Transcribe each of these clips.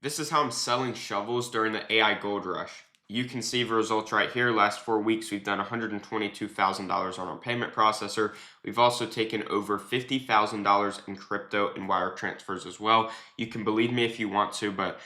This is how I'm selling shovels during the AI gold rush. You can see the results right here. Last 4 weeks, we've done $122,000 on our payment processor. We've also taken over $50,000 in crypto and wire transfers as well. You can believe me if you want to, but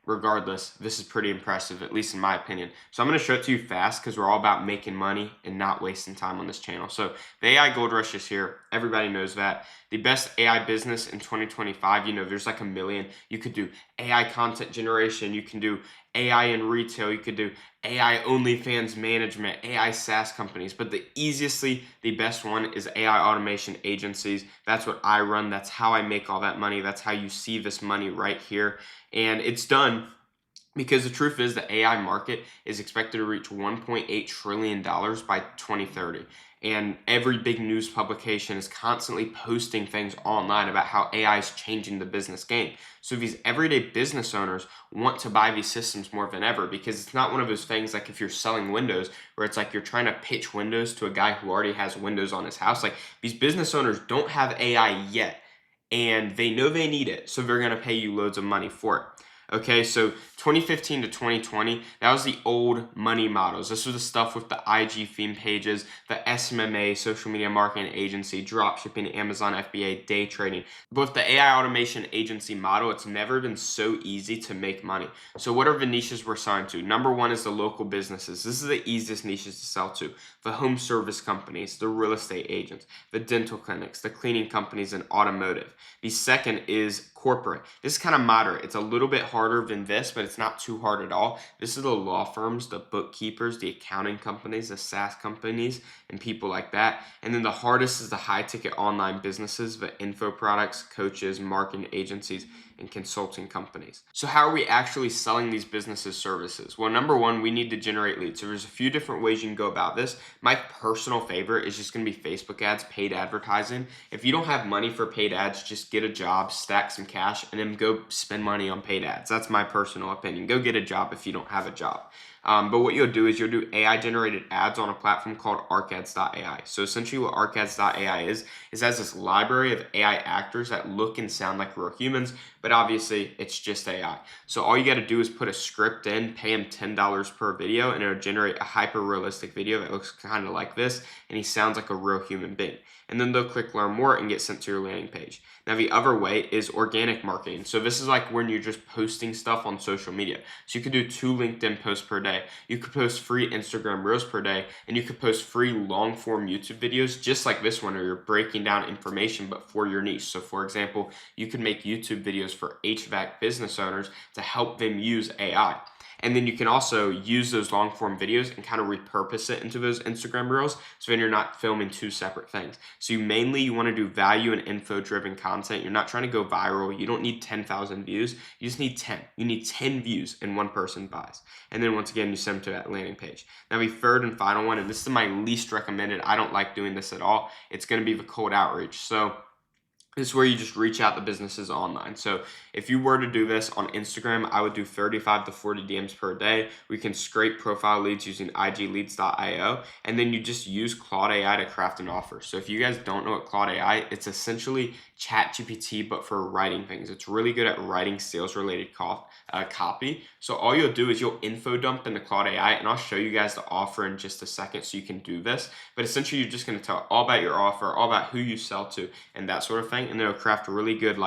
regardless, this is pretty impressive, at least in my opinion. So I'm going to show it to you fast because we're all about making money and not wasting time on this channel. So the AI gold rush is here. Everybody knows that. The best AI business in 2025, there's like a million. You could do AI content generation. You can do AI in retail. You could do AI OnlyFans management, AI SaaS companies. But the best one is AI automation agencies. That's what I run. That's how I make all that money. That's how you see this money right here. And it's done because the truth is the AI market is expected to reach $1.8 trillion by 2030. And every big news publication is constantly posting things online about how AI is changing the business game. So these everyday business owners want to buy these systems more than ever because it's not one of those things like if you're selling windows where it's like you're trying to pitch windows to a guy who already has windows on his house. Like these business owners don't have AI yet and they know they need it. So they're going to pay you loads of money for it. Okay, so 2015 to 2020, that was the old money models. This was the stuff with the IG theme pages, the SMMA, social media marketing agency, dropshipping, Amazon FBA, day trading. But with the AI automation agency model, it's never been so easy to make money. So what are the niches we're selling to? Number one is the local businesses. This is the easiest niches to sell to. The home service companies, the real estate agents, the dental clinics, the cleaning companies, and automotive. The second is corporate. This is kind of moderate. It's a little bit harder than this, but it's not too hard at all. This is the law firms, the bookkeepers, the accounting companies, the SaaS companies, and people like that. And then the hardest is the high ticket online businesses, the info products, coaches, marketing agencies, and consulting companies. So how are we actually selling these businesses services? Well, number one, we need to generate leads. So there's a few different ways you can go about this. My personal favorite is just going to be Facebook ads, paid advertising. If you don't have money for paid ads, just get a job, stack some cash, and then go spend money on paid ads. That's my personal opinion. Go get a job if you don't have a job. But what you'll do is you'll do AI generated ads on a platform called arcads.ai. So essentially what arcads.ai is it has this library of AI actors that look and sound like real humans, but obviously it's just AI. So all you got to do is put a script in, pay him $10 per video, and it'll generate a hyper realistic video that looks kind of like this, and he sounds like a real human being. And then they'll click learn more and get sent to your landing page. Now the other way is organic marketing. So this is like when you're just posting stuff on social media. So you could do 2 LinkedIn posts per day. You could post free Instagram Reels per day, and you could post free long form YouTube videos just like this one where you're breaking down information but for your niche. So for example, you could make YouTube videos for HVAC business owners to help them use AI. And then you can also use those long form videos and kind of repurpose it into those Instagram Reels. So then you're not filming 2 separate things. So you want to do value and info driven content. You're not trying to go viral. You don't need 10,000 views. You just need 10. You need 10 views and one person buys. And then once again, you send them to that landing page. Now the third and final one, and this is my least recommended. I don't like doing this at all. It's going to be the cold outreach. So this is where you just reach out to businesses online. So if you were to do this on Instagram, I would do 35 to 40 DMs per day. We can scrape profile leads using igleads.io, and then you just use Claude AI to craft an offer. So if you guys don't know what Claude AI, it's essentially ChatGPT, but for writing things. It's really good at writing sales-related copy. So all you'll do is you'll info dump into Claude AI, and I'll show you guys the offer in just a second so you can do this. But essentially, you're just going to tell all about your offer, all about who you sell to, and that sort of thing. And then it'll craft a really good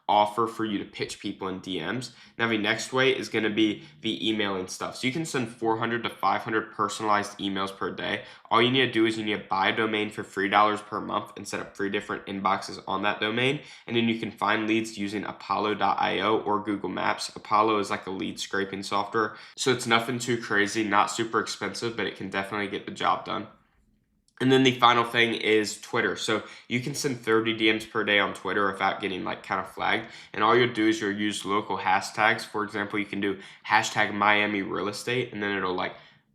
offer for you to pitch people in DMs. Now the next way is going to be the emailing stuff. So you can send 400 to 500 personalized emails per day. All you need to do is you need to buy a domain for $3 per month and set up 3 different inboxes on that domain. And then you can find leads using Apollo.io or Google Maps. Apollo is like a lead scraping software. So it's nothing too crazy, not super expensive, but it can definitely get the job done. And then the final thing is Twitter. So you can send 30 DMs per day on Twitter without getting kind of flagged. And all you'll do is you'll use local hashtags. For example, you can do hashtag Miami real estate, and then it'll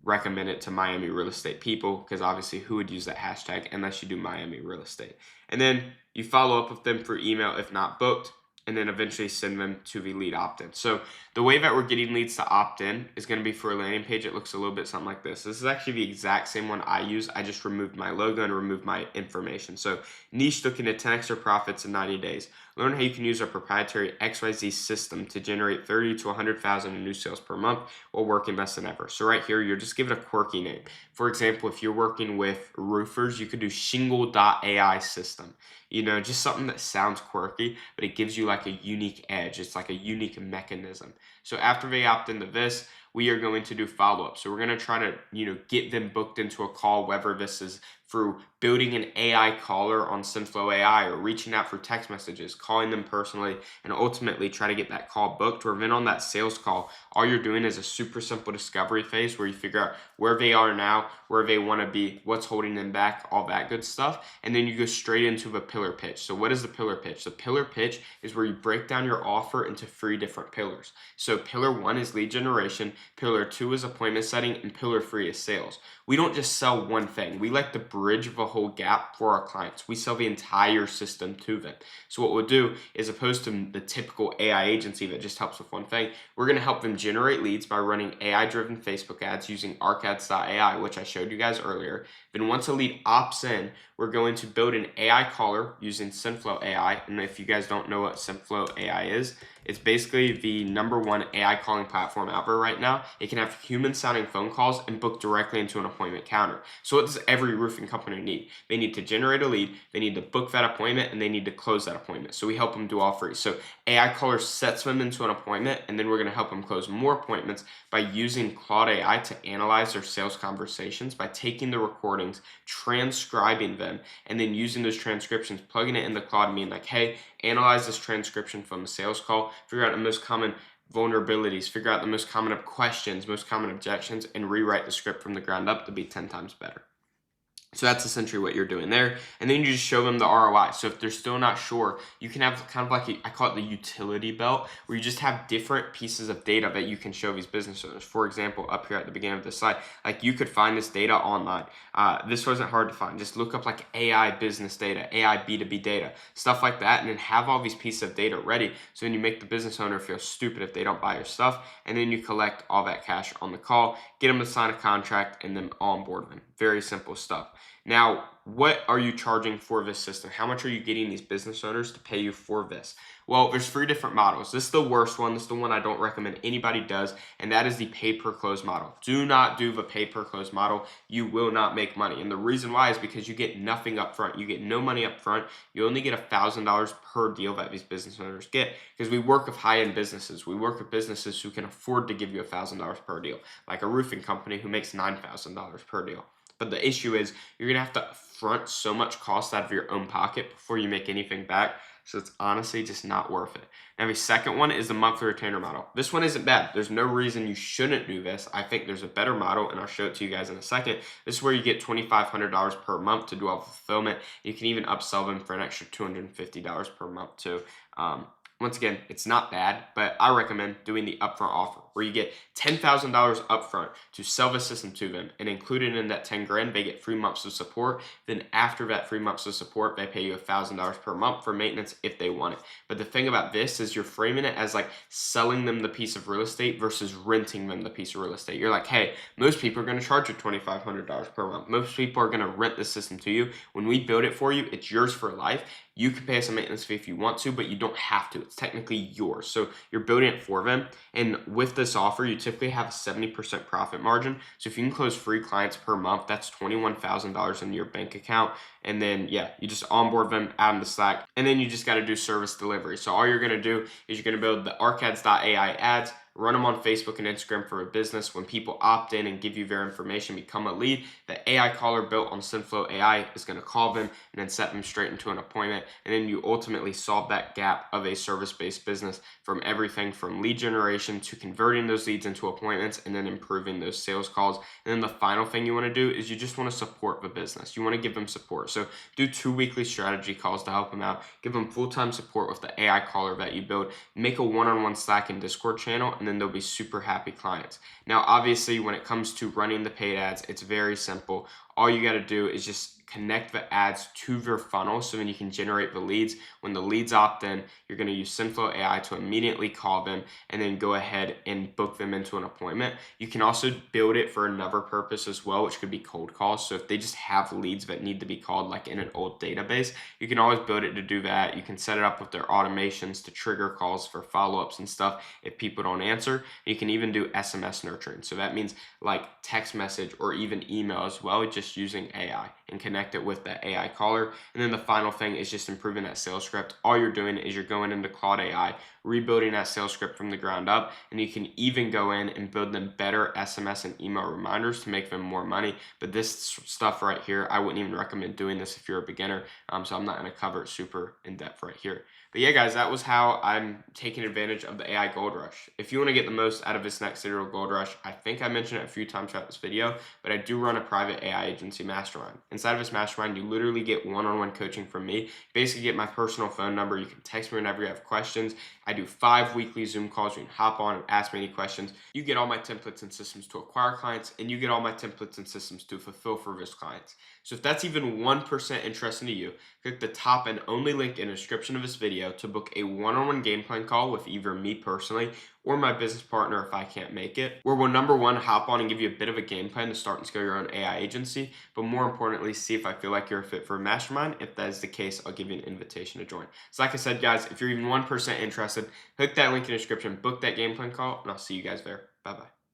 recommend it to Miami real estate people, because obviously who would use that hashtag unless you do Miami real estate. And then you follow up with them for email if not booked. and then eventually send them to the lead opt-in. So the way that we're getting leads to opt in is going to be for a landing page. It looks a little bit something like this. This is actually the exact same one I use. I just removed my logo and removed my information. So niche, looking at 10 extra profits in 90 days. Learn how you can use our proprietary XYZ system to generate 30 to 100,000 in new sales per month while working less than ever. So right here, you're just giving a quirky name. For example, if you're working with roofers, you could do shingle.ai system. Just something that sounds quirky, but it gives you like a unique edge. It's like a unique mechanism. So after they opt into this, we are going to do follow-up. So we're going to try to, get them booked into a call, whether this is through building an AI caller on Synflow AI or reaching out for text messages, calling them personally, and ultimately try to get that call booked. Or then on that sales call, all you're doing is a super simple discovery phase where you figure out where they are now, where they want to be, what's holding them back, all that good stuff. And then you go straight into the pillar pitch. So what is the pillar pitch? The pillar pitch is where you break down your offer into 3 different pillars. So pillar 1 is lead generation, pillar 2 is appointment setting, and pillar 3 is sales. We don't just sell one thing. We like to bridge the whole gap for our clients. We sell the entire system to them. So what we'll do is, opposed to the typical AI agency that just helps with one thing, we're going to help them generate leads by running AI-driven Facebook ads using arcads.ai, which I showed you guys earlier. Then once a lead opts in, we're going to build an AI caller using Synflow AI. And if you guys don't know what Synflow AI is, it's basically the #1 AI calling platform out there right now. It can have human-sounding phone calls and book directly into an appointment counter. So what does every roofing company need? They need to generate a lead, they need to book that appointment, and they need to close that appointment. So we help them do all 3. So AI caller sets them into an appointment, and then we're going to help them close more appointments by using Claude AI to analyze their sales conversations, by taking the recordings, transcribing them, and then using those transcriptions, plugging it in the Claude, and being like, hey, analyze this transcription from a sales call, figure out the most common vulnerabilities, figure out the most common questions, most common objections, and rewrite the script from the ground up to be 10 times better. So that's essentially what you're doing there. And then you just show them the ROI. So if they're still not sure, you can have kind of like, I call it the utility belt, where you just have different pieces of data that you can show these business owners. For example, up here at the beginning of the slide, like you could find this data online. This wasn't hard to find. Just look up like AI business data, AI B2B data, stuff like that, and then have all these pieces of data ready. So then you make the business owner feel stupid if they don't buy your stuff, and then you collect all that cash on the call, get them to sign a contract, and then onboard them. Very simple stuff. Now, what are you charging for this system? How much are you getting these business owners to pay you for this? Well, there's 3 different models. This is the worst one. This is the one I don't recommend anybody does, and that is the pay-per-close model. Do not do the pay-per-close model. You will not make money. And the reason why is because you get nothing up front. You get no money up front. You only get $1,000 per deal that these business owners get, because we work with high-end businesses. We work with businesses who can afford to give you $1,000 per deal, like a roofing company who makes $9,000 per deal. But the issue is you're going to have to front so much cost out of your own pocket before you make anything back. So it's honestly just not worth it. Now, the second one is the monthly retainer model. This one isn't bad. There's no reason you shouldn't do this. I think there's a better model, and I'll show it to you guys in a second. This is where you get $2,500 per month to do all the fulfillment. You can even upsell them for an extra $250 per month too. Once again, it's not bad, but I recommend doing the upfront offer where you get $10,000 upfront to sell the system to them, and included in that 10 grand, they get 3 months of support. Then after that 3 months of support, they pay you $1,000 per month for maintenance if they want it. But the thing about this is you're framing it as like selling them the piece of real estate versus renting them the piece of real estate. You're like, hey, most people are going to charge you $2,500 per month. Most people are going to rent the system to you. When we build it for you, it's yours for life. You can pay us a maintenance fee if you want to, but you don't have to. It's technically yours. So you're building it for them. And with this offer, you typically have a 70% profit margin. So if you can close free clients per month, that's $21,000 in your bank account. And then, yeah, you just onboard them, add them to Slack, and then you just got to do service delivery. So all you're going to do is you're going to build the arcads.ai ads, run them on Facebook and Instagram for a business. When people opt in and give you their information, become a lead, the AI caller built on Synflow AI is going to call them and then set them straight into an appointment. And then you ultimately solve that gap of a service-based business, from everything from lead generation to converting those leads into appointments and then improving those sales calls. And then the final thing you want to do is you just want to support the business. You want to give them support. So do 2 weekly strategy calls to help them out. Give them full-time support with the AI caller that you build. Make a one-on-one Slack and Discord channel, and then they'll be super happy clients. Now, obviously, when it comes to running the paid ads, it's very simple. All you got to do is just connect the ads to their funnel so then you can generate the leads. When the leads opt in, you're going to use SendFlow AI to immediately call them and then go ahead and book them into an appointment. You can also build it for another purpose as well, which could be cold calls. So if they just have leads that need to be called like in an old database, you can always build it to do that. You can set it up with their automations to trigger calls for follow-ups and stuff if people don't answer. You can even do SMS nurturing. So that means like text message or even email as well, just using AI and connect it with the AI caller. And then the final thing is just improving that sales script. All you're doing is you're going into Claude AI, rebuilding that sales script from the ground up, and you can even go in and build them better SMS and email reminders to make them more money. But this stuff right here, I wouldn't even recommend doing this if you're a beginner. So I'm not going to cover it super in depth right here. But yeah, guys, that was how I'm taking advantage of the AI Gold Rush. If you want to get the most out of this next serial Gold Rush, I think I mentioned it a few times throughout this video, but I do run a private AI agency mastermind. Inside of this mastermind, you literally get one-on-one coaching from me. Basically, get my personal phone number. You can text me whenever you have questions. I do 5 weekly Zoom calls. You can hop on and ask me any questions. You get all my templates and systems to acquire clients, and you get all my templates and systems to fulfill for those clients. So if that's even 1% interesting to you, click the top and only link in the description of this video to book a one-on-one game plan call with either me personally or my business partner if I can't make it, where we'll number one, hop on and give you a bit of a game plan to start and scale your own AI agency, but more importantly, see if I feel like you're a fit for a mastermind. If that is the case, I'll give you an invitation to join. So like I said, guys, if you're even 1% interested, click that link in the description, book that game plan call, and I'll see you guys there. Bye-bye.